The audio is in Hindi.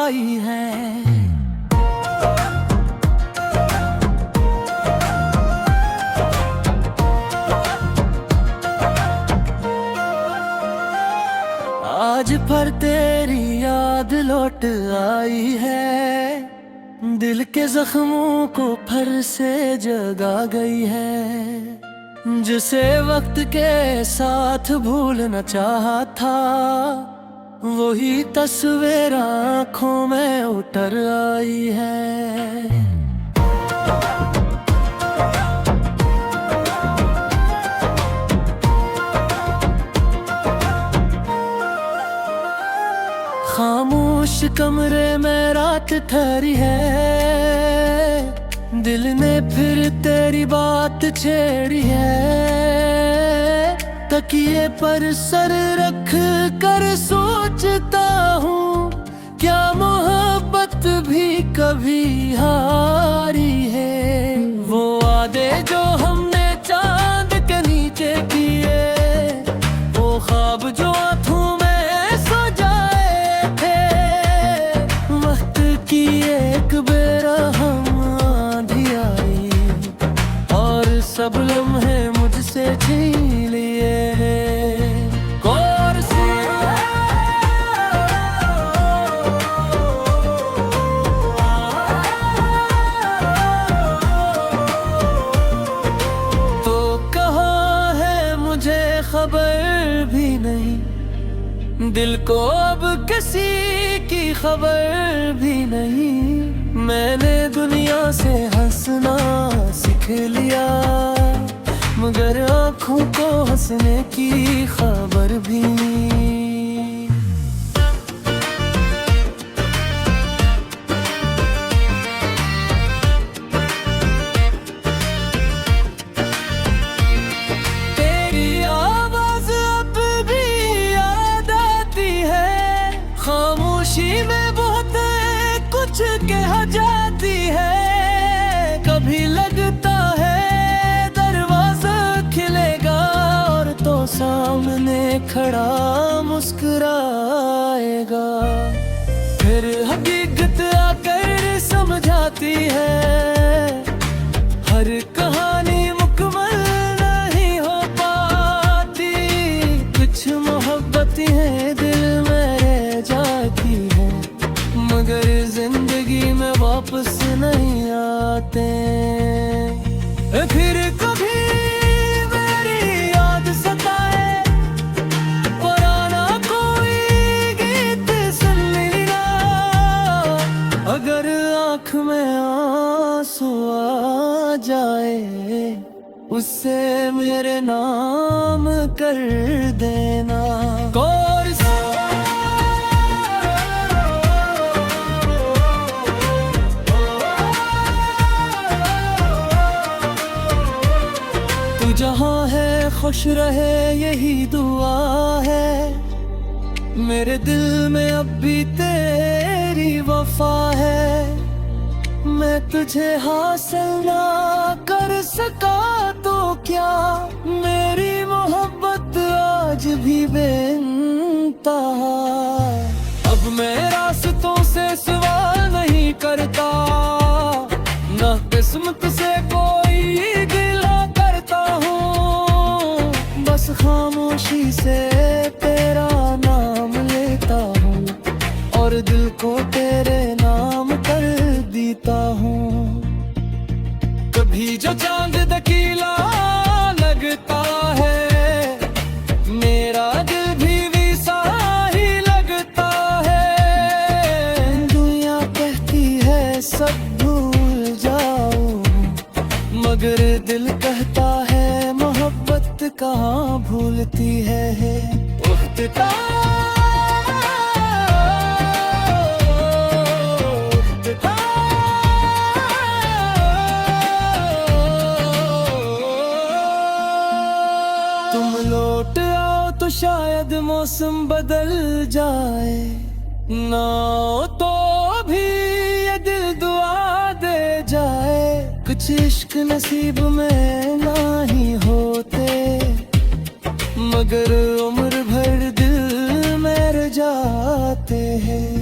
आई है। आज पर तेरी याद लौट आई है, दिल के जख्मों को फिर से जगा गई है। जिसे वक्त के साथ भूलना चाहा था, वही तस्वीर आँखों में उतर आई है। खामोश कमरे में रात ठहरी है, दिल ने फिर तेरी बात छेड़ी है। तकिए पर सर रख कर सोचता हूँ, क्या मोहब्बत भी कभी हारी है। वो वादे जो हमने चांद के नीचे किए, वो ख्वाब जो आँखों में सो जाए थे। वक्त की एक बेरहम सब लम्हे मुझसे छीन लिए हैं। तो कहाँ है मुझे खबर भी नहीं, दिल को अब किसी की खबर भी नहीं। मैंने दुनिया से हंसना सीख लिया, मगर आँखों को हंसने की खबर भी नहीं। तेरी आवाज अब भी याद आती है, खामोशी में बहुत कुछ कह जाती है। कभी लगता है दरवाजा खिलेगा और तो सामने खड़ा मुस्कुराएगा। फिर हकीकत आकर समझाती है, हर कहानी मुकम्मल नहीं हो पाती। कुछ मोहब्बतें हैं दिल में रह जाती है, मगर जिंदगी में वापस नहीं आते। फिर कभी मेरी याद सताए, पुराना कोई गीत सुन लेना। अगर आँख में आंसू आ जाए, उससे मेरे नाम कर देना। जहाँ है खुश रहे यही दुआ है, मेरे दिल में अब भी तेरी वफा है। मैं तुझे हासिल ना कर सका तो क्या, मेरी मोहब्बत आज भी बेइंतहा। अब मैं रास्तों से सवाल नहीं करता, ना किस्मत से कोई गिला करता हूँ। बस खामोशी से तेरा नाम लेता हूँ, और दिल को तेरे नाम कर देता हूँ। कभी जो चांद दकीला लगता है, मेरा दिल भी वैसा ही लगता है। दुनिया कहती है सब भूल जाओ, मगर दिल कहता है मोहब्बत कहाँ भूलती है। तुम लौट आओ तो शायद मौसम बदल जाए, ना तो भी ये दिल दुआ दे जाए। कुछ इश्क नसीब में नहीं होते, मगर उम्र भर दिल में रह जाते हैं।